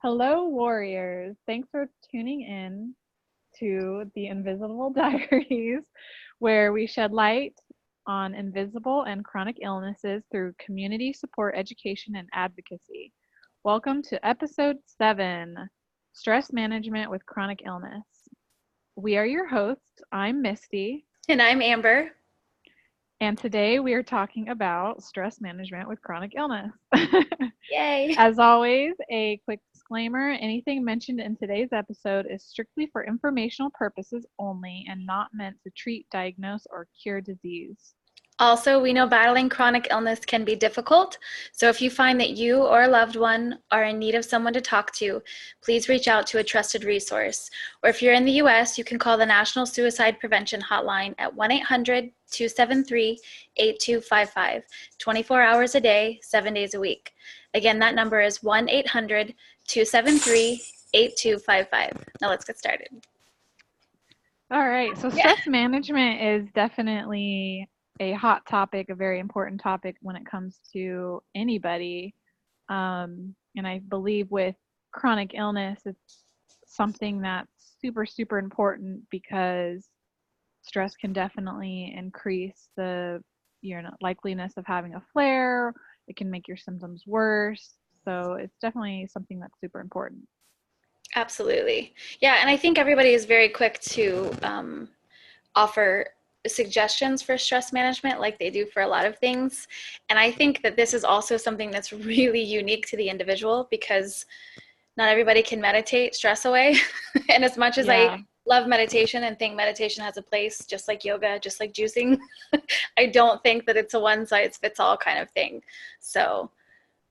Hello, warriors. Thanks for tuning in to the Invisible Diaries, where we shed light on invisible and chronic illnesses through community support, education, and advocacy. Welcome to episode 7, Stress Management with Chronic Illness. We are your hosts. I'm Misty. And I'm Amber. And today we are talking about stress management with chronic illness. Yay. As always, a quick disclaimer, anything mentioned in today's episode is strictly for informational purposes only and not meant to treat, diagnose, or cure disease. Also, we know battling chronic illness can be difficult, so if you find that you or a loved one are in need of someone to talk to, please reach out to a trusted resource. Or if you're in the U.S., you can call the National Suicide Prevention Hotline at 1-800-273-8255, 24 hours a day, 7 days a week. Again, that number is 1-800-273-8255. Now let's get started. All right, so stress management is definitely a hot topic, a very important topic when it comes to anybody. And I believe with chronic illness, it's something that's super, super important because stress can definitely increase the likeliness of having a flare. It can make your symptoms worse. So it's definitely something that's super important. Absolutely. Yeah, and I think everybody is very quick to offer suggestions for stress management like they do for a lot of things. And I think that this is also something that's really unique to the individual because not everybody can meditate stress away. And as much as Yeah. I love meditation and think meditation has a place, just like yoga, just like juicing, I don't think that it's a one size fits all kind of thing. So,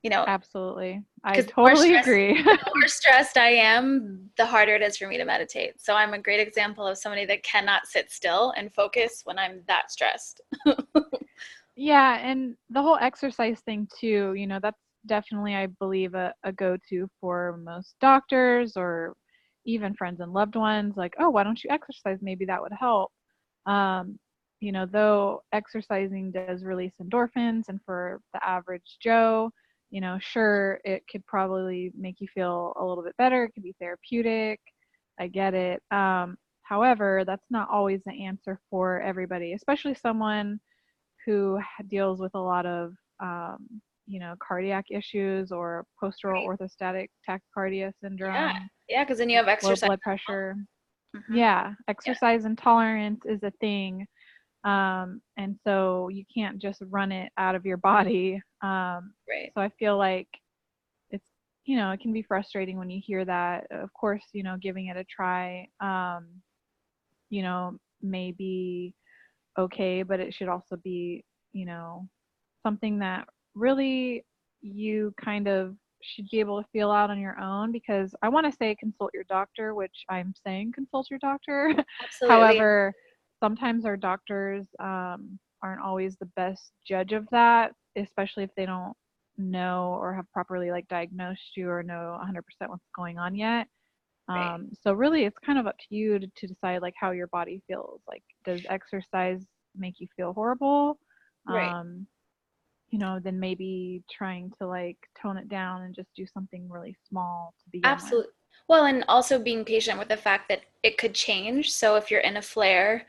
Absolutely. I because totally agree. the more stressed I am, the harder it is for me to meditate. So I'm a great example of somebody that cannot sit still and focus when I'm that stressed. Yeah, and the whole exercise thing too, that's definitely, I believe, a go-to for most doctors or even friends and loved ones. Like, oh, why don't you exercise? Maybe that would help. Um, though exercising does release endorphins, and for the average Joe, sure, it could probably make you feel a little bit better. It could be therapeutic. I get it. However, that's not always the answer for everybody, especially someone who deals with a lot of cardiac issues or postural Right. orthostatic tachycardia Yeah. syndrome, Yeah. Because then you have low exercise. blood pressure. Mm-hmm. Yeah, Yeah. exercise intolerance is a thing. And so you can't just run it out of your body. Right. So I feel like it's, it can be frustrating when you hear that. Of course, giving it a try, may be okay, but it should also be, something that really you kind of should be able to feel out on your own, because I want to say consult your doctor, which I'm saying consult your doctor. Absolutely. However, sometimes our doctors aren't always the best judge of that, especially if they don't know or have properly like diagnosed you or know 100% what's going on yet. Right. So really, it's kind of up to you to decide like how your body feels. Like, does exercise make you feel horrible? Right. Um, then maybe trying to like tone it down and just do something really small to begin with. Absolutely. Well, and also being patient with the fact that it could change. So if you're in a flare,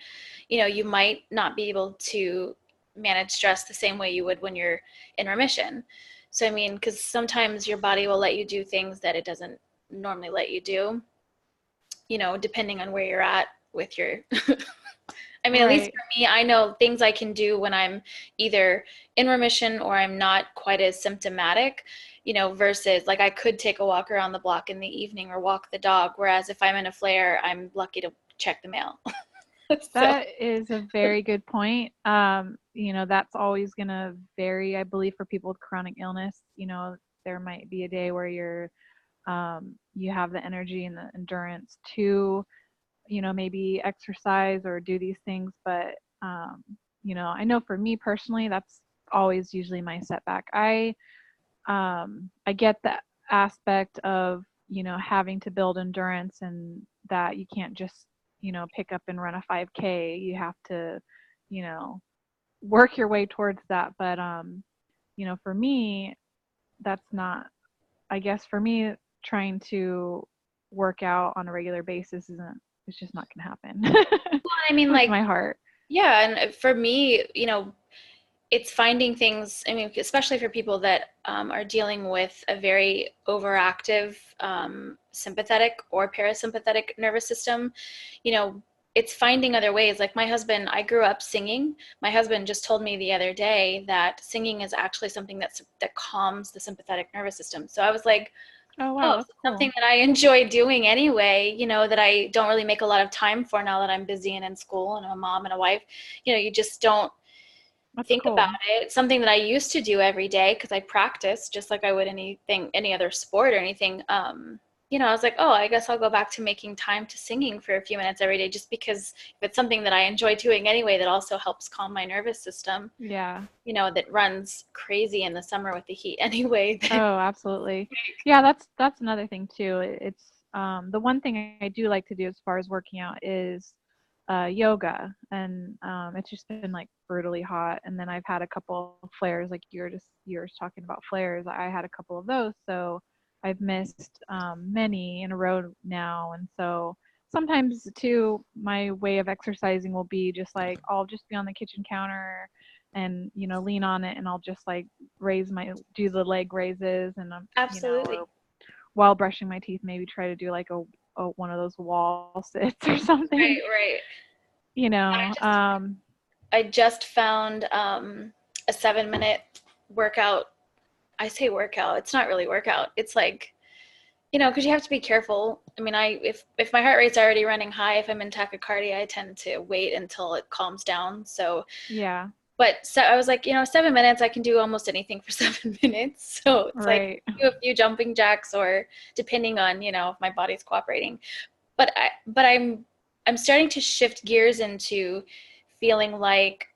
you might not be able to manage stress the same way you would when you're in remission. So, I mean, because sometimes your body will let you do things that it doesn't normally let you do, depending on where you're at with your. I mean, at least Right. for me, I know things I can do when I'm either in remission or I'm not quite as symptomatic, versus like I could take a walk around the block in the evening or walk the dog. Whereas if I'm in a flare, I'm lucky to check the mail. So, That is a very good point. That's always going to vary, I believe, for people with chronic illness. There might be a day where you have the energy and the endurance to, maybe exercise or do these things. But, I know for me personally, that's always usually my setback. I get that aspect of, having to build endurance, and that you can't just, pick up and run a 5K. You have to, you know, work your way towards that. But, for me, that's not, I guess for me, trying to work out on a regular basis isn't it's just not going to happen Well, I mean, with like, my heart. yeah, and for me, it's finding things. I mean, especially for people that are dealing with a very overactive sympathetic or parasympathetic nervous system, you know, it's finding other ways. Like my husband, I grew up singing. My husband just told me the other day that singing is actually something that calms the sympathetic nervous system. So I was like, Oh wow, oh, that's so something cool. that I enjoy doing anyway, that I don't really make a lot of time for now that I'm busy and in school and I'm a mom and a wife. You just don't That's think about cool. it. Something that I used to do every day because I practice just like I would any other sport or anything. I was like, oh, I guess I'll go back to making time to singing for a few minutes every day just because if it's something that I enjoy doing anyway that also helps calm my nervous system, Yeah. that runs crazy in the summer with the heat anyway. Oh, absolutely. Yeah, that's another thing too. It's the one thing I do like to do as far as working out is yoga, and it's just been like brutally hot. And then I've had a couple of flares, like you were talking about flares. I had a couple of those, so I've missed many in a row now. And so sometimes too, my way of exercising will be just like I'll just be on the kitchen counter and lean on it, and I'll just like do the leg raises, and Absolutely. or while brushing my teeth maybe try to do like a one of those wall sits or something. Right, right. you I know just um I just found a 7-minute workout. I say workout. It's not really workout. It's like, because you have to be careful. I mean, if my heart rate's already running high, if I'm in tachycardia, I tend to wait until it calms down. So, yeah, but so I was like, 7 minutes, I can do almost anything for 7 minutes. So it's like right. do a few jumping jacks or depending on, if my body's cooperating. But I'm starting to shift gears into feeling like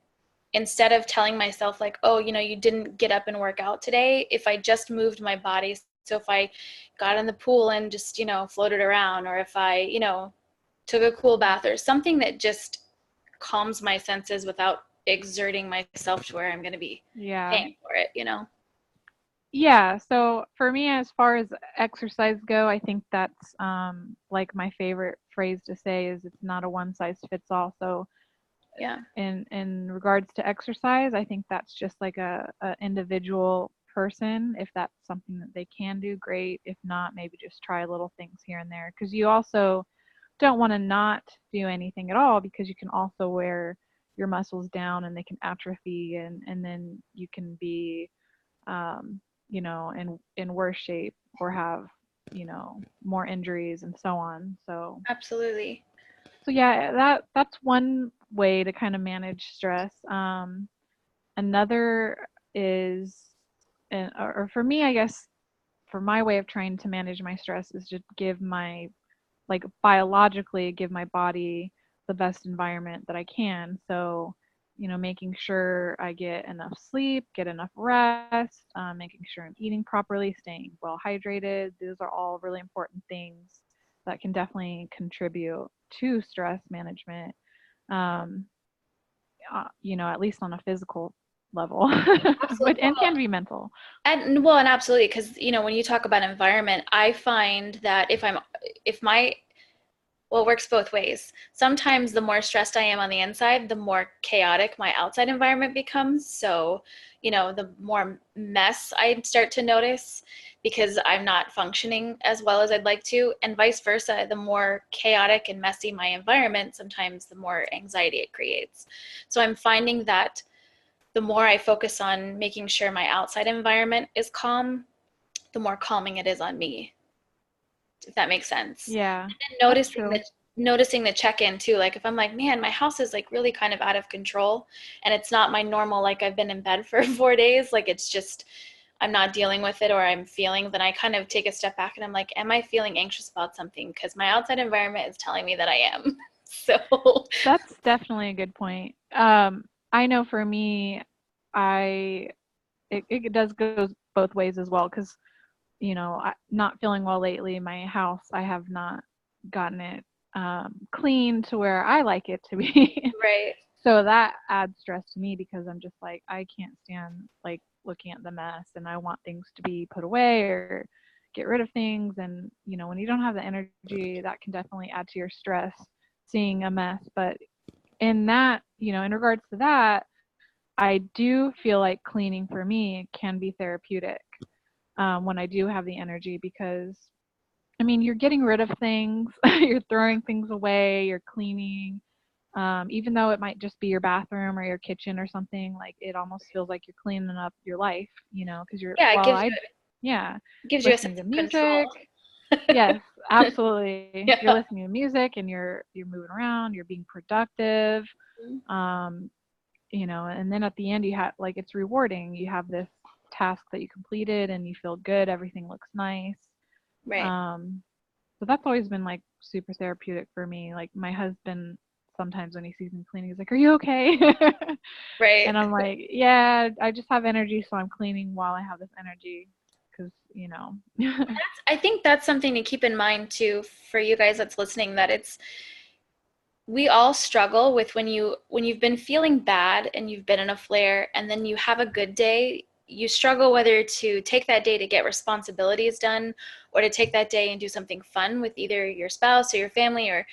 instead of telling myself like, oh, you didn't get up and work out today, if I just moved my body, so if I got in the pool and just, floated around, or if I, took a cool bath or something that just calms my senses without exerting myself to where I'm going to be Yeah. paying for it. Yeah, so for me, as far as exercise go, I think that's like my favorite phrase to say is it's not a one size fits all. So Yeah, in regards to exercise, I think that's just like a individual person. If that's something that they can do, great. If not, maybe just try little things here and there, because you also don't want to not do anything at all, because you can also wear your muscles down and they can atrophy, and then you can be in worse shape, or have more injuries and so on. absolutely. So yeah, that's one way to kind of manage stress. Another is, or for me, I guess, for my way of trying to manage my stress is just biologically give my body the best environment that I can. So, making sure I get enough sleep, get enough rest, making sure I'm eating properly, staying well hydrated. These are all really important things that can definitely contribute to stress management. Um, at least on a physical level, but Absolutely. and Well, can be mental. and absolutely, because when you talk about environment, I find that if my well, it works both ways. Sometimes the more stressed I am on the inside, the more chaotic my outside environment becomes. So, the more mess I start to notice because I'm not functioning as well as I'd like to, and vice versa. The more chaotic and messy my environment, sometimes the more anxiety it creates. So I'm finding that the more I focus on making sure my outside environment is calm, the more calming it is on me, if that makes sense. Yeah, And that's true. noticing the check-in too. Like if I'm like, man, my house is like really kind of out of control and it's not my normal, like I've been in bed for 4 days, like it's just I'm not dealing with it or I'm feeling, then I kind of take a step back and I'm like, am I feeling anxious about something? Because my outside environment is telling me that I am. So That's definitely a good point. I know for me, I it does go both ways as well, because not feeling well lately. My house, I have not gotten it clean to where I like it to be. right. So that adds stress to me, because I'm just like, I can't stand like looking at the mess, and I want things to be put away or get rid of things. And, when you don't have the energy, that can definitely add to your stress seeing a mess. But in that, in regards to that, I do feel like cleaning for me can be therapeutic when I do have the energy because, I mean, you're getting rid of things, you're throwing things away, you're cleaning. Even though it might just be your bathroom or your kitchen or something, like it almost feels like you're cleaning up your life, because Yeah, yeah, it gives you a listening sense to of control. music. Yes, absolutely. You're Yeah. listening to music and you're moving around, you're being productive. Um, and then at the end you have like it's rewarding. You have this task that you completed and you feel good, everything looks nice. Right. Um, so that's always been like super therapeutic for me. Like my husband sometimes when he sees me cleaning, he's like, "Are you okay?" Right. And I'm like, "Yeah, I just have energy, so I'm cleaning while I have this energy." Because I think that's something to keep in mind too for you guys that's listening, that we all struggle with when you've been feeling bad and you've been in a flare and then you have a good day, you struggle whether to take that day to get responsibilities done or to take that day and do something fun with either your spouse or your family or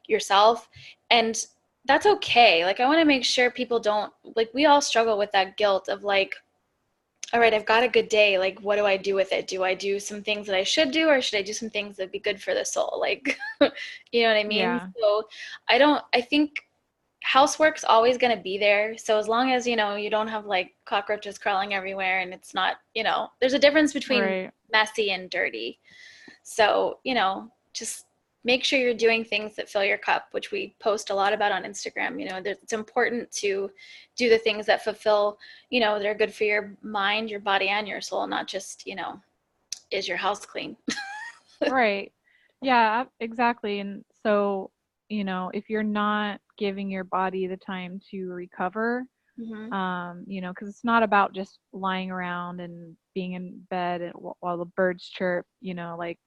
yourself. And that's okay. Like I want to make sure people don't, like, we all struggle with that guilt of like, all right, I've got a good day. Like, what do I do with it? Do I do some things that I should do, or should I do some things that'd be good for the soul? Like, you know what I mean? yeah, So I think housework's always going to be there. So as long as, you don't have like cockroaches crawling everywhere and it's not, there's a difference between right, messy and dirty. So, just make sure you're doing things that fill your cup, which we post a lot about on Instagram. It's important to do the things that fulfill, they're good for your mind, your body, and your soul, not just, is your house clean? right. Yeah, exactly. And so, if you're not giving your body the time to recover, Mm-hmm. because it's not about just lying around and being in bed and while the birds chirp, like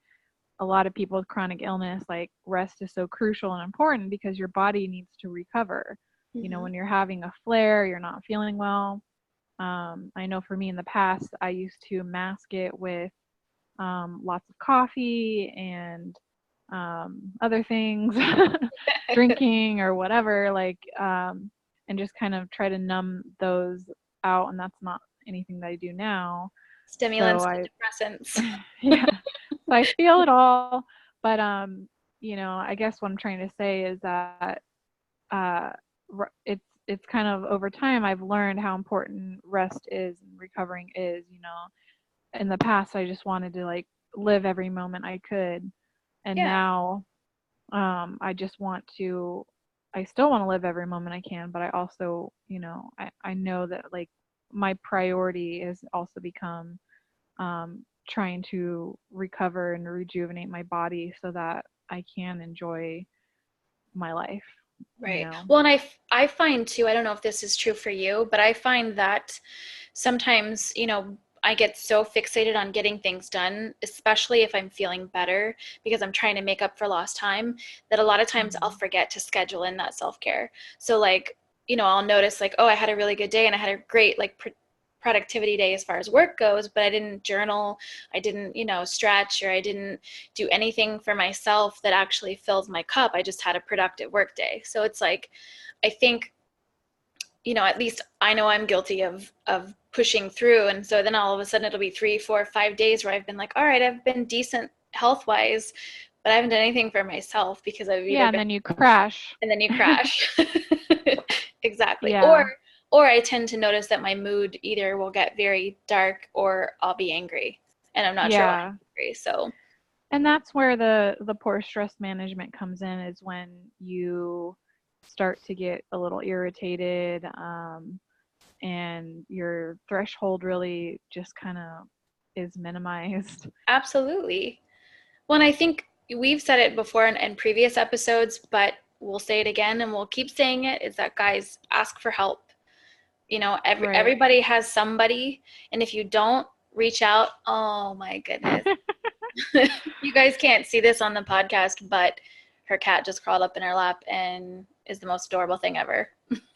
a lot of people with chronic illness, like rest is so crucial and important because your body needs to recover. Mm-hmm. When you're having a flare, you're not feeling well. I know for me in the past, I used to mask it with lots of coffee and other things, drinking or whatever, like, and just kind of try to numb those out. And that's not anything that I do now. So Stimulants, antidepressants. yeah, so I feel it all. But, I guess what I'm trying to say is that uh, it's kind of over time I've learned how important rest is and recovering is. In the past I just wanted to like live every moment I could, and Yeah, now I just want to I still want to live every moment I can, but I also, I know that like my priority has also become trying to recover and rejuvenate my body so that I can enjoy my life, you right. know. Well, and I find too, I don't know if this is true for you, but I find that sometimes, I get so fixated on getting things done, especially if I'm feeling better because I'm trying to make up for lost time, that a lot of times I'll Mhm. forget to schedule in that self-care. So like, I'll notice like, oh, I had a really good day and I had a great like productivity day as far as work goes, but I didn't journal, I didn't, stretch, or I didn't do anything for myself that actually fills my cup. I just had a productive work day. So it's like, I think, at least I know I'm guilty of pushing through. And so then all of a sudden it'll be 3, 4, 5 days where I've been like, all right, I've been decent health wise, but I haven't done anything for myself because I've either Yeah, and been, then you crash. and then you crash. Exactly. Yeah. Or I tend to notice that my mood either will get very dark or I'll be angry and I'm not sure why Yeah. I'm angry. So And that's where the poor stress management comes in, is when you start to get a little irritated, and your threshold really just kind of is minimized. absolutely. Well, and I think we've said it before in previous episodes, but we'll say it again and we'll keep saying it, is that guys, ask for help. Right. Everybody has somebody, and if you don't reach out, oh my goodness. You guys can't see this on the podcast, but her cat just crawled up in her lap and is the most adorable thing ever.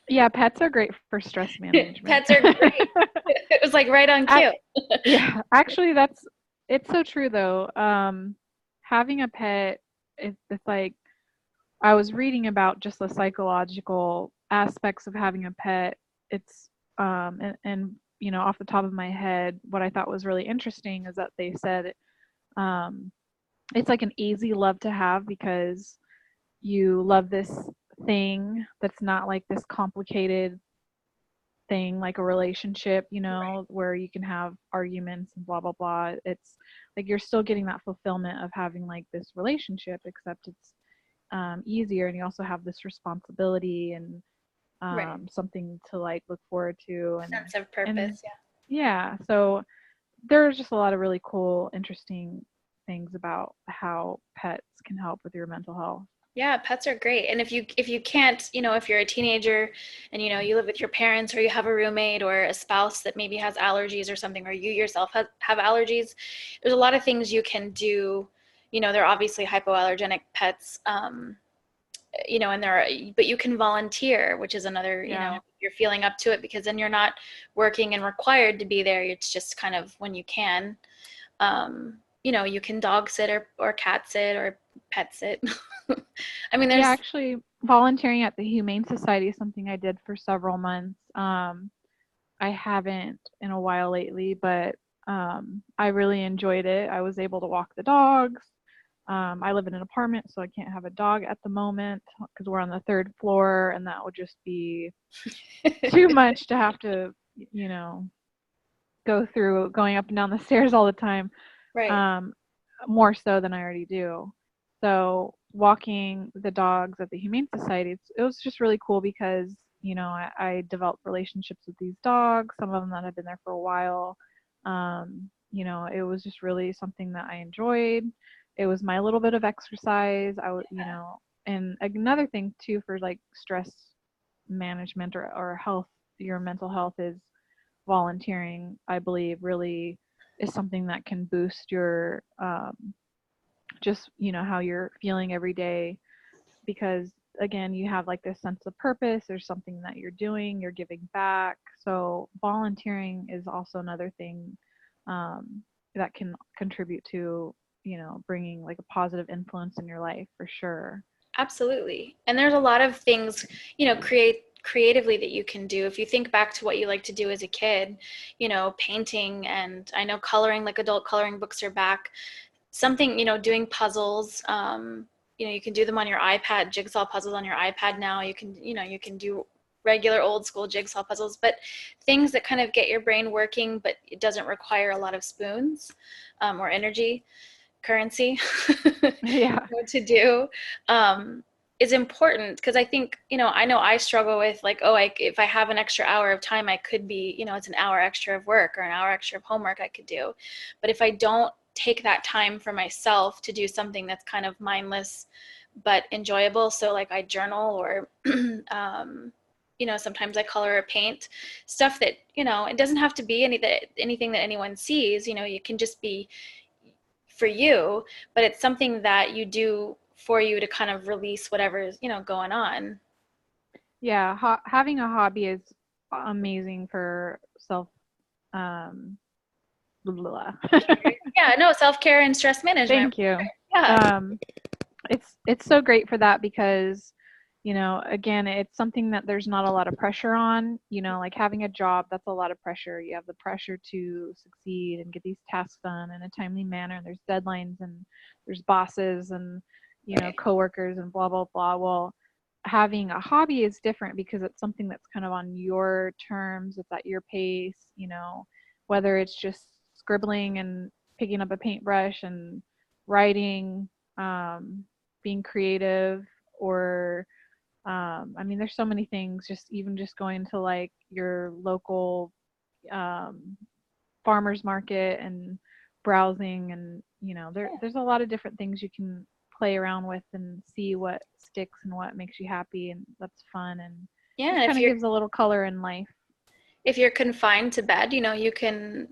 Yeah, pets are great for stress management. Pets are great. It was like right on Ac- cue. yeah, actually, that's It's so true though. Having a pet, it's like I was reading about just the psychological aspects of having a pet. It's and you know, off the top of my head, what I thought was really interesting is that they said um it's like an easy love to have because you love this thing that's not like this complicated thing like a relationship, you Right. know, where you can have arguments and blah blah blah. It's like you're still getting that fulfillment of having like this relationship, except it's easier, and you also have this responsibility and Right. something to like look forward to, Sense of and purpose. Yeah. yeah. So there's just a lot of really cool, interesting things about how pets can help with your mental health. Yeah, pets are great. And if you can't, if you're a teenager and you live with your parents or you have a roommate or a spouse that maybe has allergies or something, or you yourself have allergies, there's a lot of things you can do. They're obviously hypoallergenic pets, and but you can volunteer, which is another, Yeah. you're feeling up to it because then you're not working and required to be there. It's just kind of when you can. You can dog sit or cat sit or pet sit. I mean, Yeah, there's actually, volunteering at the Humane Society is something I did for several months. I haven't in a while lately, but I really enjoyed it. I was able to walk the dogs. I live in an apartment, so I can't have a dog at the moment because we're on the third floor, and that would just be too much to have to, you know, go through going up and down the stairs all the time. right. Um, More so than I already do. So walking the dogs at the Humane Society, it was just really cool because I developed relationships with these dogs. Some of them that have been there for a while. It was just really something that I enjoyed. It was my little bit of exercise. And another thing too for like stress management or health, your mental health is volunteering. I believe really is something that can boost your just how you're feeling every day, because again you have like this sense of purpose. There's something that you're doing, you're giving back. So volunteering is also another thing that can contribute to bringing like a positive influence in your life for sure. Absolutely. And there's a lot of things, creatively that you can do. If you think back to what you like to do as a kid, painting, and I know coloring, like adult coloring books are back. Something, doing puzzles. You can do them on your iPad, jigsaw puzzles on your iPad now. You can do regular old school jigsaw puzzles, but things that kind of get your brain working, but it doesn't require a lot of spoons, or energy currency Yeah. to do, um, is important because I think, I know I struggle with like, oh, if I have an extra hour of time, I could be, it's an hour extra of work or an hour extra of homework I could do. But if I don't take that time for myself to do something that's kind of mindless but enjoyable, so like I journal or, sometimes I color or paint stuff that, it doesn't have to be anything that anyone sees, you can just be for you, but it's something that you do for you to kind of release whatever's, going on. Yeah, having a hobby is amazing for self um blah, blah, blah. Yeah, no, self-care and stress management. Thank you. Yeah, um it's so great for that because again, it's something that there's not a lot of pressure on. Like having a job, that's a lot of pressure. You have the pressure to succeed and get these tasks done in a timely manner, and there's deadlines, and there's bosses, and right. coworkers, and blah blah blah. Well, having a hobby is different because it's something that's kind of on your terms. It's at your pace. Whether it's just scribbling and picking up a paintbrush and writing, um, being creative, or I mean, there's so many things. Just even just going to like your local um, farmers market and browsing, and there's a lot of different things you can play around with and see what sticks and what makes you happy, and that's fun, and Yeah, just and if kind of you're gives a little color in life. if you're confined to bed, you can.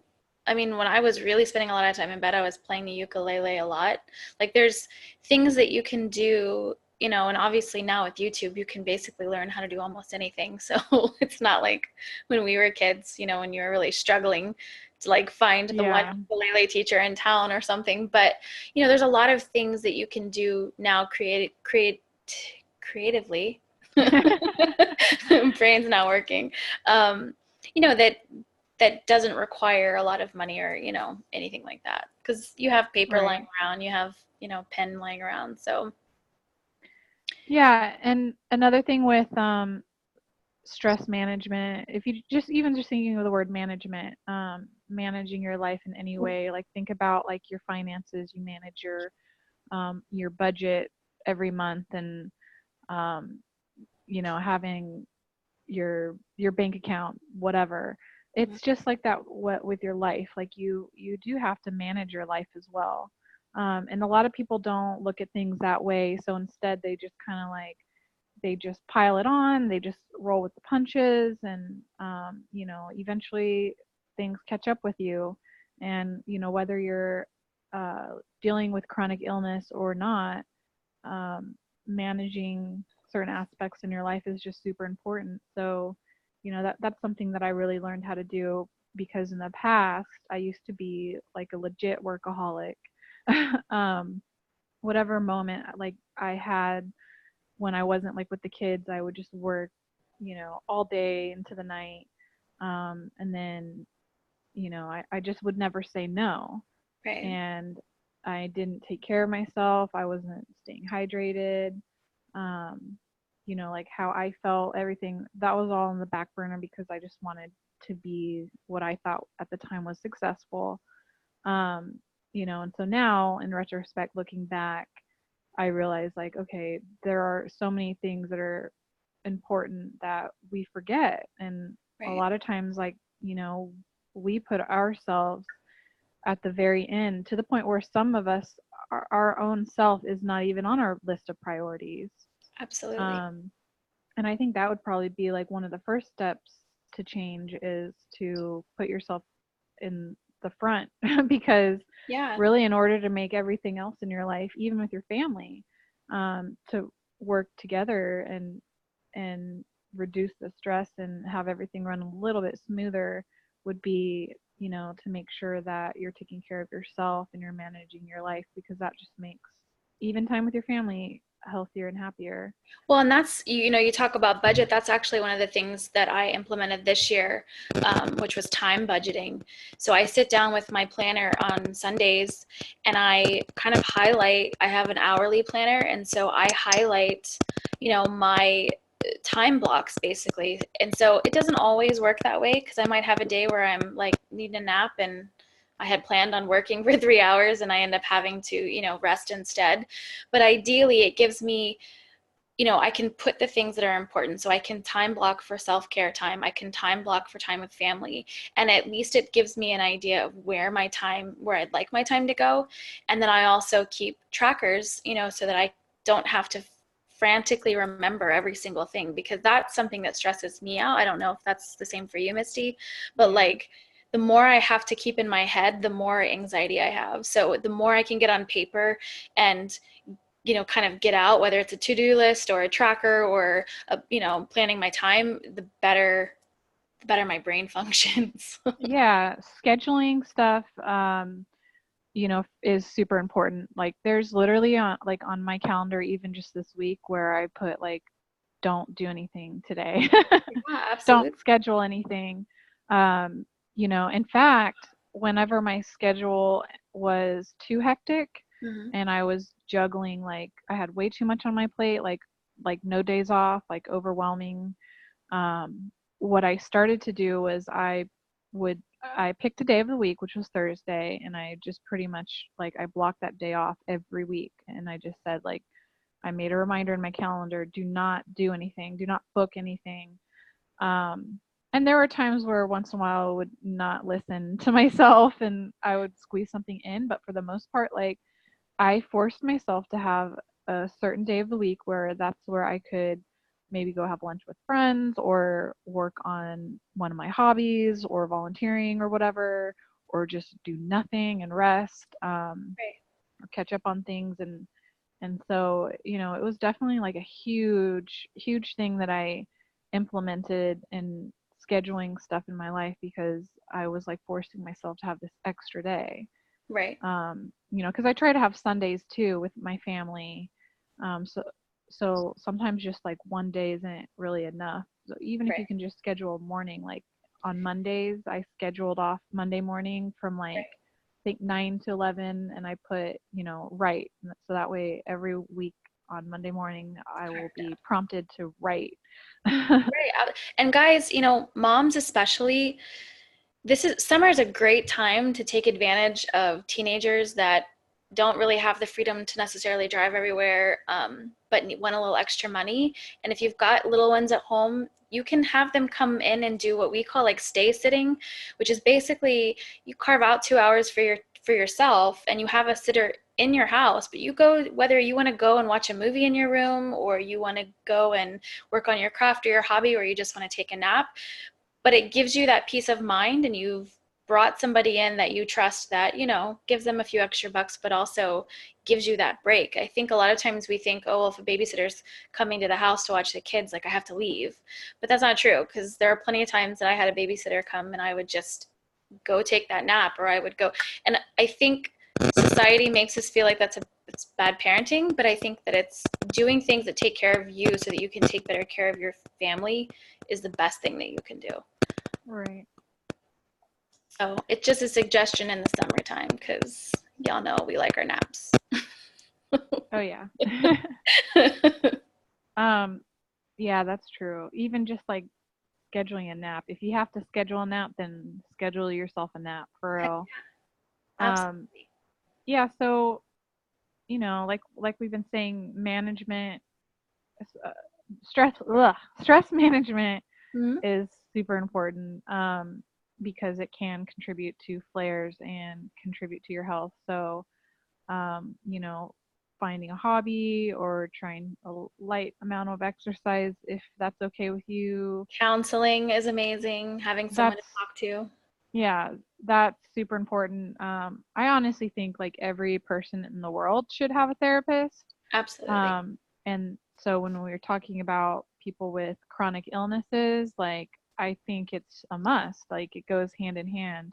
I mean, when I was really spending a lot of time in bed, I was playing the ukulele a lot. Like, there's things that you can do, and obviously now with YouTube, you can basically learn how to do almost anything. So it's not like when we were kids, when you were really struggling like find the one Yeah. ukulele teacher in town or something. But there's a lot of things that you can do now creatively. Brain's not working. Um, that doesn't require a lot of money or anything like that, because you have paper Right. lying around, you have pen lying around. So Yeah, and another thing with stress management, if you just even just thinking of the word management, managing your life in any way, like think about like your finances, you manage your budget every month, and um, having your bank account, whatever. mhm, It's just like that what with your life. Like you do have to manage your life as well. And a lot of people don't look at things that way, so instead they just kind of like they just pile it on, they just roll with the punches, and eventually things catch up with you. And whether you're uh, dealing with chronic illness or not, um, managing certain aspects in your life is just super important. So, that's something that I really learned how to do, because in the past I used to be like a legit workaholic. um, whatever moment like I had when I wasn't like with the kids, I would just work, all day into the night. And then, I just would never say no. right, And I didn't take care of myself. I wasn't staying hydrated. Um, like how I felt, everything that was all in the back burner because I just wanted to be what I thought at the time was successful. Um, and so now in retrospect, looking back, I realize like, okay, there are so many things that are important that we forget. And a right. lot of times, like, we put ourselves at the very end to the point where some of us, our own self is not even on our list of priorities. Absolutely. Um, and I think that would probably be like one of the first steps to change is to put yourself in the front because Yeah. really in order to make everything else in your life, even with your family, to work together and reduce the stress and have everything run a little bit smoother would be, to make sure that you're taking care of yourself and you're managing your life, because that just makes even time with your family healthier and happier. Well, and that's, you talk about budget. That's actually one of the things that I implemented this year, which was time budgeting. So I sit down with my planner on Sundays and I kind of highlight, I have an hourly planner. And so I highlight, my time blocks basically. And so it doesn't always work that way, because I might have a day where I'm like needing a nap and I had planned on working for 3 hours and I end up having to, rest instead. But ideally, it gives me, I can put the things that are important. So I can time block for self-care time. I can time block for time with family. And at least it gives me an idea of where I'd like my time to go. And then I also keep trackers, so that I don't have to frantically remember every single thing, because that's something that stresses me out. I don't know if that's the same for you, Misty, but Yeah. like, the more I have to keep in my head, the more anxiety I have. So the more I can get on paper and kind of get out, whether it's a to-do list or a tracker or planning my time, the better my brain functions. Yeah, scheduling stuff is super important. Like there's literally on my calendar even just this week where I put like don't do anything today. Yeah, Don't absolutely. schedule anything. Um, in fact, whenever my schedule was too hectic Mm-hmm. and I was juggling, like I had way too much on my plate, like no days off, like overwhelming. What I started to do was would I picked a day of the week, which was Thursday, and I just pretty much like I blocked that day off every week, and I just said like I made a reminder in my calendar, do not do anything, do not book anything. Um, and there were times where once in a while I would not listen to myself and I would squeeze something in, but for the most part, like I forced myself to have a certain day of the week where that's where I could maybe go have lunch with friends or work on one of my hobbies or volunteering or whatever, or just do nothing and rest, Right. or catch up on things. And so, it was definitely like a huge, huge thing that I implemented and scheduling stuff in my life because I was like forcing myself to have this extra day. Right. Because I try to have Sundays too with my family. So sometimes just like one day isn't really enough. So even if you Right. can just schedule a morning, like on Mondays, I scheduled off Monday morning from like Right. I think 9 to 11, and I put write, so that way every week on Monday morning I will Carved be out. prompted to write. Right. And guys, moms especially, summer is a great time to take advantage of teenagers that don't really have the freedom to necessarily drive everywhere, but want a little extra money. And if you've got little ones at home, you can have them come in and do what we call like stay sitting, which is basically you carve out 2 hours for yourself, and you have a sitter in your house, but you go, whether you want to go and watch a movie in your room, or you want to go and work on your craft or your hobby, or you just want to take a nap, but it gives you that peace of mind, and you've brought somebody in that you trust, that gives them a few extra bucks, but also gives you that break. I think a lot of times we think, oh, well, if a babysitter's coming to the house to watch the kids, like I have to leave, but that's not true, because there are plenty of times that I had a babysitter come and I would just go take that nap, or I would go. And I think society makes us feel like it's bad parenting, but I think that it's doing things that take care of you so that you can take better care of your family is the best thing that you can do. Right. So it's just a suggestion in the summertime, because y'all know we like our naps. Oh yeah. um yeah, that's true. Even just like scheduling a nap. If you have to schedule a nap, then schedule yourself a nap for real. Um, Absolutely. yeah, so like we've been saying, management, uh, stress management Mm-hmm. is super important, because it can contribute to flares and contribute to your health. So, um, you know, finding a hobby or trying a light amount of exercise if that's okay with you. Counseling is amazing, having someone to That's talk to. Yeah, that's super important. I honestly think like every person in the world should have a therapist. Absolutely. Um, and so when we were talking about people with chronic illnesses, like I think it's a must. Like it goes hand in hand.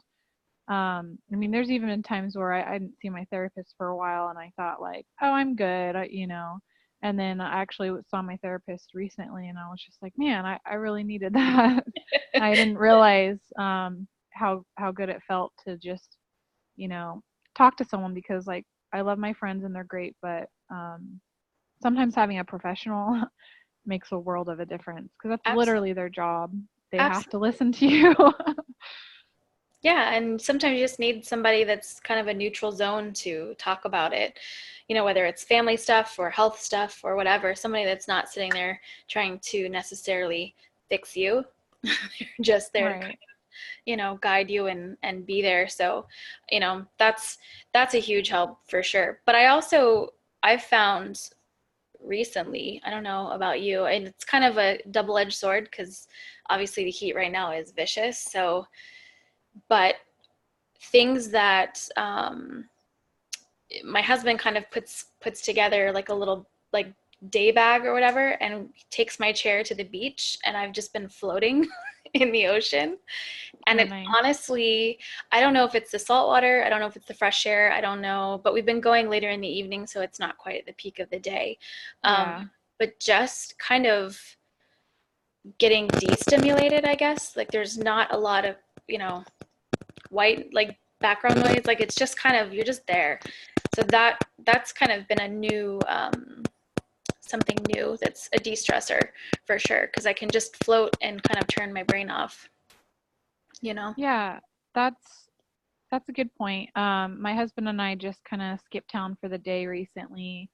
I mean, there's even been times where I didn't see my therapist for a while, and I thought like, oh, I'm good, And then I actually saw my therapist recently, and I was just like, man, I really needed that. I didn't realize how good it felt to just you know talk to someone, because like I love my friends and they're great, but sometimes having a professional makes a world of a difference, because that's Absolutely. literally their job. They have to Absolutely. listen to you. Yeah, and sometimes you just need somebody that's kind of a neutral zone to talk about it, whether it's family stuff or health stuff or whatever, somebody that's not sitting there trying to necessarily fix you. They're just there to kind Right. of, guide you and be there. So, that's a huge help for sure. But I've found recently, I don't know about you, and it's kind of a double-edged sword, because obviously the heat right now is vicious. So, but things that my husband kind of puts together like a little like day bag or whatever, and takes my chair to the beach, and I've just been floating in the ocean. And Oh, it's nice. honestly, I don't know if it's the salt water, I don't know if it's the fresh air, I don't know, but we've been going later in the evening, so it's not quite at the peak of the day. um, Yeah. but just kind of getting destimulated, I guess. Like there's not a lot of you know white like background noise, like it's just kind of, you're just there. So that's kind of been a new something new, that's a de-stressor for sure, because I can just float and kind of turn my brain off you know Yeah, that's a good point. My husband and I just kind of skipped town for the day recently.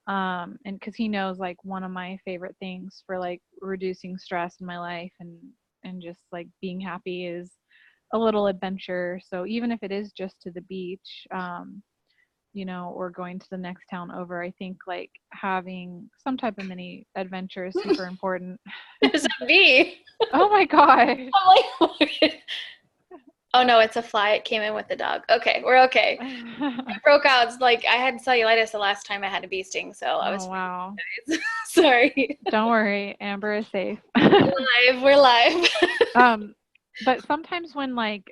And because he knows like one of my favorite things for like reducing stress in my life and just like being happy is a little adventure. So even if it is just to the beach, or going to the next town over, I think like having some type of mini adventure is super important. There's a bee. Oh my gosh. I'm like, oh no, it's a fly. It came in with the dog. Okay, we're okay. It broke out. It's like I had cellulitis the last time I had a bee sting, so I Oh was wow. sorry. Don't worry, Amber is safe. We're live. We're live. Um, but sometimes when like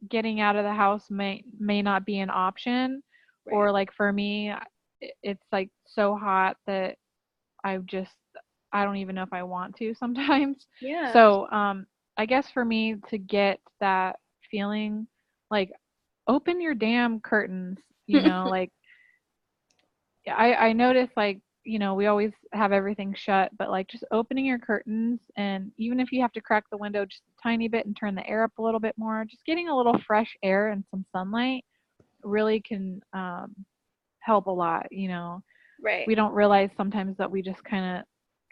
getting out of the house may not be an option, Right. or like for me, it's like so hot that I just I don't even know if I want to sometimes. Yeah. So I guess for me to get that feeling, like open your damn curtains, like I notice like, we always have everything shut, but like just opening your curtains, and even if you have to crack the window just a tiny bit and turn the air up a little bit more, just getting a little fresh air and some sunlight really can help a lot. Right. We don't realize sometimes that we just kind of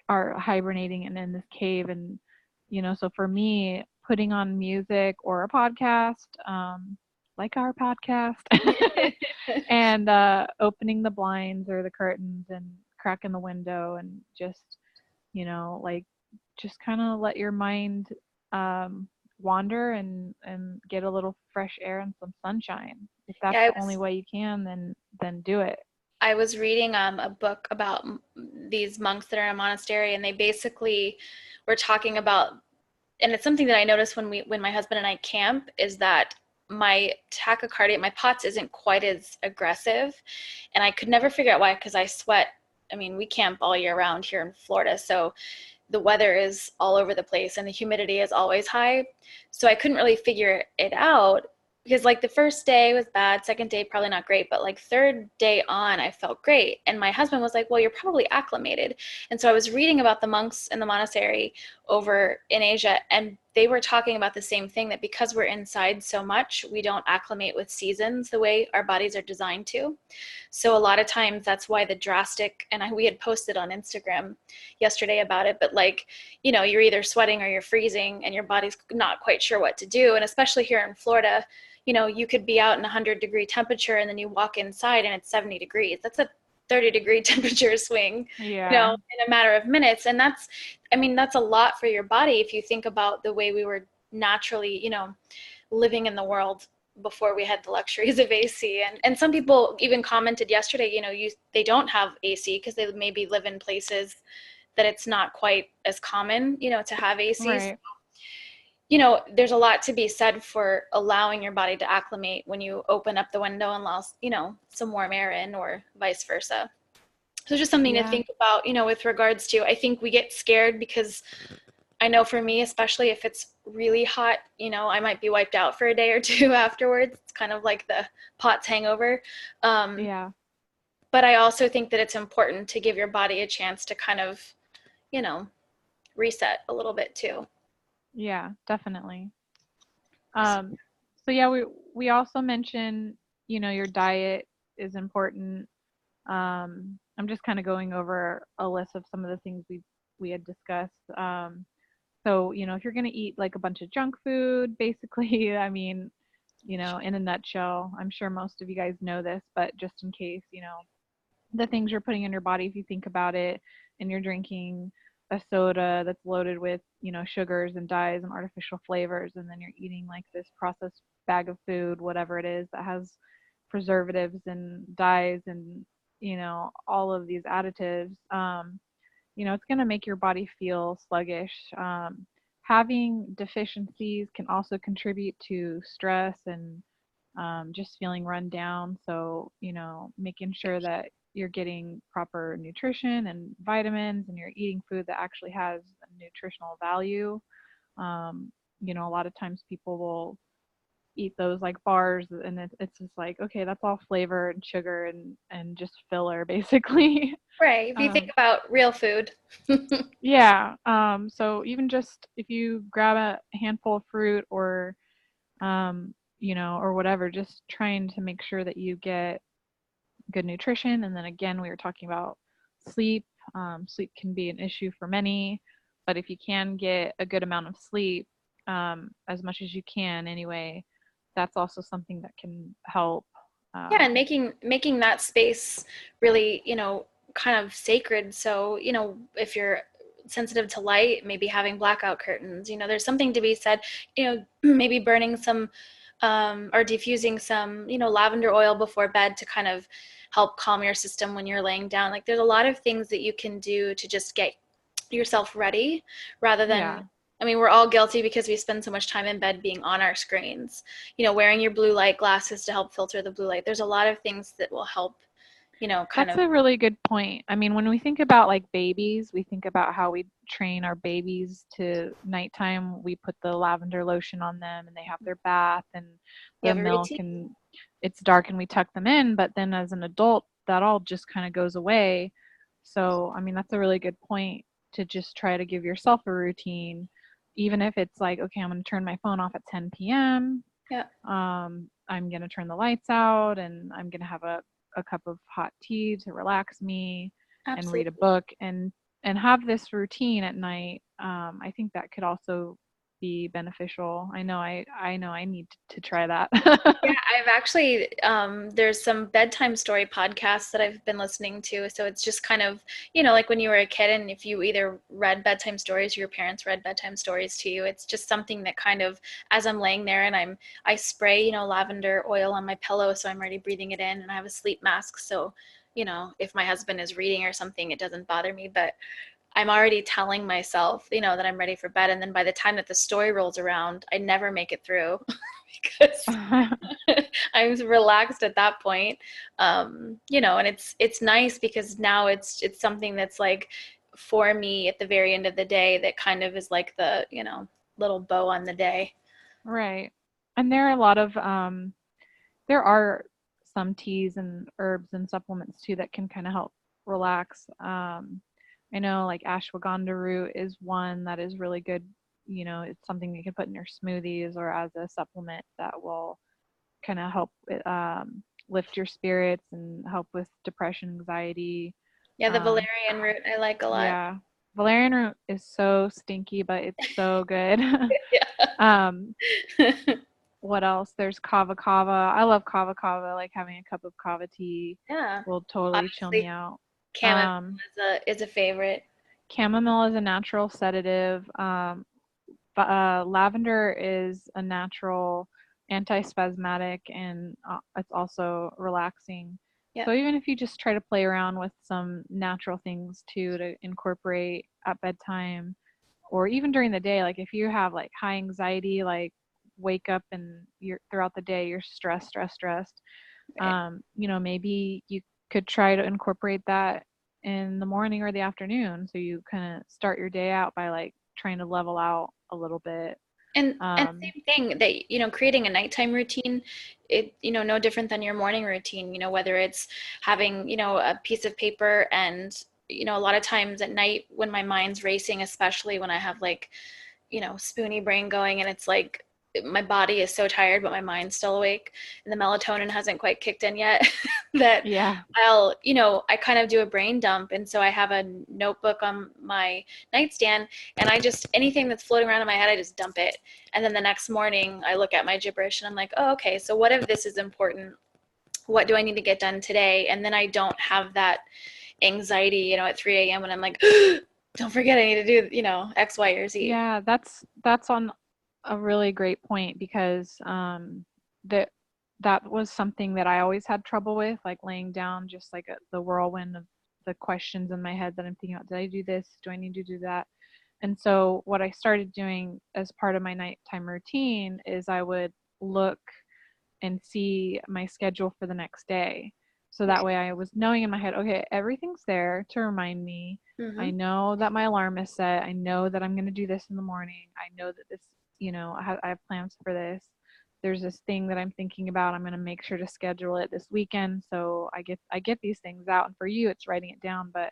are hibernating and in this cave, and so for me, putting on music or a podcast, like our podcast, and opening the blinds or the curtains and cracking the window, and just like just kind of let your mind um wander, and get a little fresh air and some sunshine. If Yeah, that's the only way you can, then do it. I was reading a book about these monks that are in a monastery, and they basically were talking about, and it's something that I noticed when my husband and I camp, is that my tachycardia, my POTS isn't quite as aggressive, and I could never figure out why, because I sweat. I mean, we camp all year round here in Florida, so the weather is all over the place and the humidity is always high. So I couldn't really figure it out, because like the first day was bad, second day probably not great, but like third day on I felt great. And my husband was like, "Well, you're probably acclimated." And so I was reading about the monks in the monastery over in Asia, and they were talking about the same thing, that because we're inside so much, we don't acclimate with seasons the way our bodies are designed to. So a lot of times that's why the drastic, and we had posted on Instagram yesterday about it, but like, you're either sweating or you're freezing and your body's not quite sure what to do. And especially here in Florida, you could be out in 100-degree temperature and then you walk inside and it's 70 degrees. That's a 30-degree temperature swing, Yeah. in a matter of minutes. And I mean, that's a lot for your body if you think about the way we were naturally, living in the world before we had the luxuries of AC. And some people even commented yesterday, they don't have AC because they maybe live in places that it's not quite as common, to have AC. Right. There's a lot to be said for allowing your body to acclimate when you open up the window and allow, some warm air in, or vice versa. So just something to Yeah. think about, with regards to, I think we get scared because I know for me, especially if it's really hot, I might be wiped out for a day or two afterwards. It's kind of like the POTS hangover. Um, Yeah. but I also think that it's important to give your body a chance to kind of, you know, reset a little bit too. Yeah, definitely. Um, so yeah, we also mentioned, your diet is important. I'm just kind of going over a list of some of the things we had discussed. So, if you're gonna eat like a bunch of junk food, basically, I mean, in a nutshell, I'm sure most of you guys know this, but just in case, the things you're putting in your body, if you think about it, and you're drinking a soda that's loaded with, sugars and dyes and artificial flavors, and then you're eating like this processed bag of food, whatever it is, that has preservatives and dyes and, all of these additives, it's going to make your body feel sluggish. Having deficiencies can also contribute to stress and just feeling run down. So, making sure that you're getting proper nutrition and vitamins, and you're eating food that actually has a nutritional value. Um, a lot of times people will eat those like bars, and it's just like, okay, that's all flavor and sugar and just filler basically. Right. If you think um, about real food. yeah. So even just if you grab a handful of fruit, or or whatever, just trying to make sure that you get good nutrition. And then again, we were talking about sleep. Sleep can be an issue for many, but if you can get a good amount of sleep, as much as you can anyway, that's also something that can help. Yeah, and Um, making that space really, kind of sacred. So, if you're sensitive to light, maybe having blackout curtains, there's something to be said, maybe burning some or diffusing some, lavender oil before bed to kind of help calm your system when you're laying down. Like there's a lot of things that you can do to just get yourself ready rather than yeah, I mean, we're all guilty because we spend so much time in bed being on our screens. Wearing your blue light glasses to help filter the blue light. There's a lot of things that will help, kind That's of. a really good point. I mean, when we think about like babies, we think about how we train our babies to nighttime. We put the lavender lotion on them and they have their bath and You the have a milk routine? and it's dark and we tuck them in. But then as an adult, that all just kind of goes away. So, I mean, that's a really good point to just try to give yourself a routine, even if it's like, okay, I'm going to turn my phone off at 10 p.m. Yeah, I'm going to turn the lights out and I'm going to have a cup of hot tea to relax me and read a absolutely. book and have this routine at night. I think that could also be beneficial. I know I need to try that. Yeah, I've actually, there's some bedtime story podcasts that I've been listening to. So it's just kind of, like when you were a kid and if you either read bedtime stories or your parents read bedtime stories to you, it's just something that kind of, as I'm laying there and I spray, lavender oil on my pillow so I'm already breathing it in and I have a sleep mask. So, if my husband is reading or something, it doesn't bother me. But I'm already telling myself, that I'm ready for bed. And then by the time that the story rolls around, I never make it through because I'm relaxed at that point. And it's nice because now it's something that's like for me at the very end of the day that kind of is like the, little bow on the day. Right. And there are a lot of there are some teas and herbs and supplements too that can kind of help relax. I know like ashwagandha root is one that is really good. You know, it's something you can put in your smoothies or as a supplement that will kind of help lift your spirits and help with depression, anxiety. Yeah, the Um, valerian root I like a lot. yeah, valerian root is so stinky, but it's so good. um, Yeah. what else? There's kava kava. I love kava kava. Like having a cup of kava tea Yeah. will totally chill me Obviously, out. chamomile Um, is a favorite. chamomile is a natural sedative. Lavender is a natural antispasmodic and it's also relaxing. Yeah. So even if you just try to play around with some natural things too to incorporate at bedtime or even during the day, like if you have like high anxiety, like wake up and you're throughout the day you're stressed, Right. maybe you could try to incorporate that in the morning or the afternoon so you kind of start your day out by like trying to level out a little bit. And um same thing that, creating a nighttime routine, it, no different than your morning routine, whether it's having, a piece of paper and, a lot of times at night when my mind's racing, especially when I have like, spoony brain going and it's like my body is so tired, but my mind's still awake and the melatonin hasn't quite kicked in yet, that yeah I kind of do a brain dump. And so I have a notebook on my nightstand and I just, anything that's floating around in my head, I just dump it. And then the next morning I look at my gibberish and I'm like, oh, okay, so what if this is important? What do I need to get done today? And then I don't have that anxiety, at 3 a.m. when I'm like, don't forget I need to do, X, Y, or Z. yeah that's on a really great point because that that was something that I always had trouble with, like laying down just like the whirlwind of the questions in my head that I'm thinking about. Did I do this? Do I need to do that? And so what I started doing as part of my nighttime routine is I would look and see my schedule for the next day. So that Right. way I was knowing in my head, okay, everything's there to remind me. Mm-hmm. I know that my alarm is set. I know that I'm going to do this in the morning. I know that this, I have plans for this. There's this thing that I'm thinking about. I'm going to make sure to schedule it this weekend so I get these things out. And for you, it's writing it down, but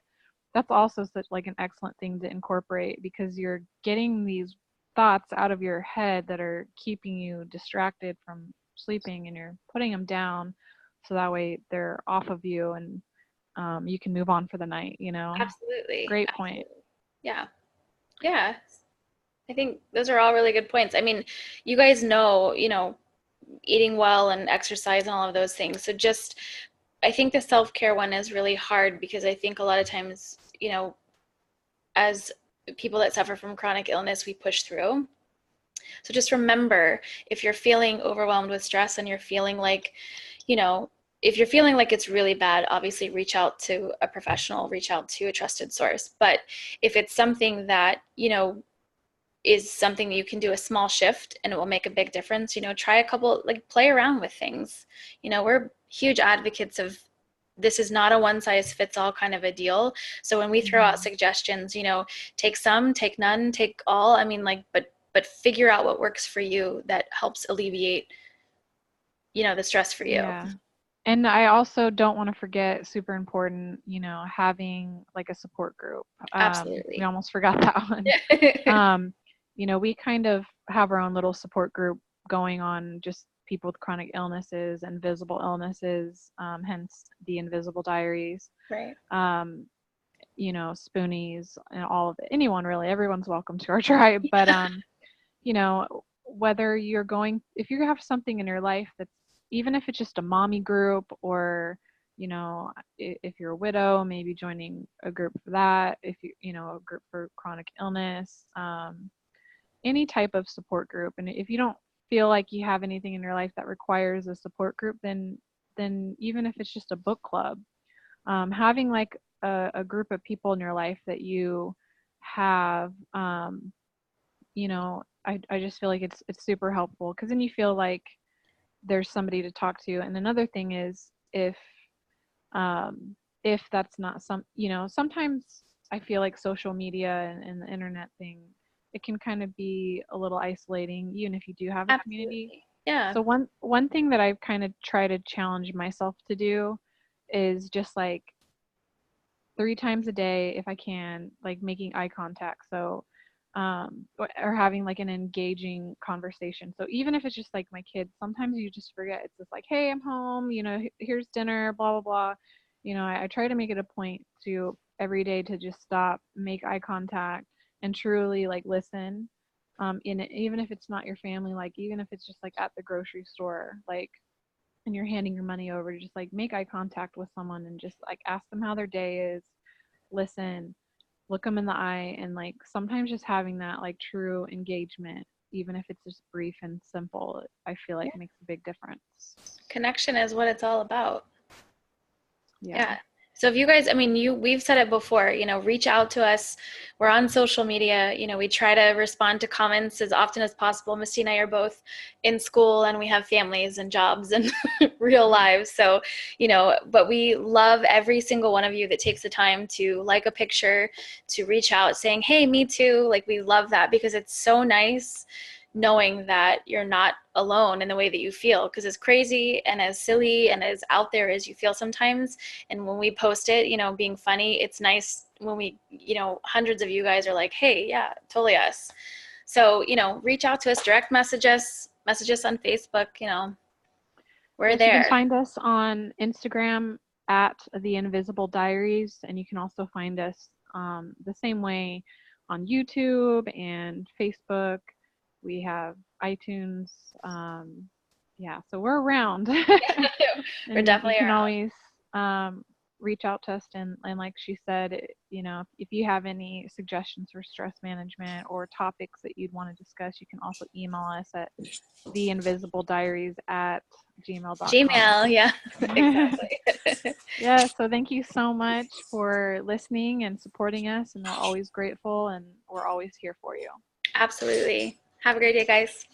that's also such like an excellent thing to incorporate because you're getting these thoughts out of your head that are keeping you distracted from sleeping and you're putting them down so that way they're off of you and you can move on for the night. Absolutely. Great point. Absolutely. Yeah. Yeah. I think those are all really good points. I mean, you guys know, eating well and exercise and all of those things. So just, I think the self-care one is really hard because I think a lot of times, as people that suffer from chronic illness, we push through. So just remember, if you're feeling overwhelmed with stress and you're feeling like, you know, if you're feeling like it's really bad, obviously reach out to a professional, reach out to a trusted source. But if it's something that, is something that you can do a small shift and it will make a big difference. Try a couple, like play around with things. We're huge advocates of this is not a one size fits all kind of a deal. So when we throw out Mhm. suggestions, take some, take none, take all. I mean, like, but figure out what works for you that helps alleviate, the stress for you. Yeah. And I also don't want to forget, super important, having like a support group. We Absolutely. almost forgot that one. Um, we kind of have our own little support group going on, just people with chronic illnesses and visible illnesses, hence the Invisible Diaries. Right. Um, Spoonies and all of it. Anyone really, everyone's welcome to our tribe. But whether you're going, if you have something in your life that's, even if it's just a mommy group, or if you're a widow, maybe joining a group for that. If a group for chronic illness, any type of support group. And if you don't feel like you have anything in your life that requires a support group, then even if it's just a book club, having like a group of people in your life that you have, I just feel like it's super helpful, because then you feel like there's somebody to talk to. And another thing is, um, if that's not sometimes I feel like social media and the internet thing, it can kind of be a little isolating, even if you do have a community. Absolutely. Yeah. So one thing that I've kind of tried to challenge myself to do is just like 3 times a day, if I can, like making eye contact. So, or having like an engaging conversation. So even if it's just like my kids, sometimes you just forget. It's just like, hey, I'm home. Here's dinner. Blah blah blah. I try to make it a point to every day to just stop, make eye contact, and truly like listen. In it, even if it's not your family, like even if it's just like at the grocery store, like, and you're handing your money over, to just like make eye contact with someone and just like ask them how their day is, listen, look them in the eye, and like sometimes just having that like true engagement, even if it's just brief and simple, I feel Yeah. like makes a big difference. Connection is what it's all about. Yeah. Yeah. So if you guys, I mean, we've said it before, reach out to us. We're on social media. We try to respond to comments as often as possible. Misty and I are both in school and we have families and jobs and real lives. So, but we love every single one of you that takes the time to like a picture, to reach out saying, hey, me too. Like, we love that because it's so nice knowing that you're not alone in the way that you feel, because as crazy and as silly and as out there as you feel sometimes, and when we post it, being funny, it's nice when we, hundreds of you guys are like, hey, yeah, totally us. So, reach out to us, direct message us on Facebook, we're Yes, you can there. find us on Instagram at the Invisible Diaries, and you can also find us the same way on YouTube and Facebook. We have iTunes. Yeah, so we're around. We're And you definitely can around. always reach out to us, and like she said, if you have any suggestions for stress management or topics that you'd want to discuss, you can also email us at theinvisiblediaries@gmail.com. Gmail, yeah. Exactly. Yeah, so thank you so much for listening and supporting us, and we're always grateful, and we're always here for you. Absolutely. Have a great day, guys.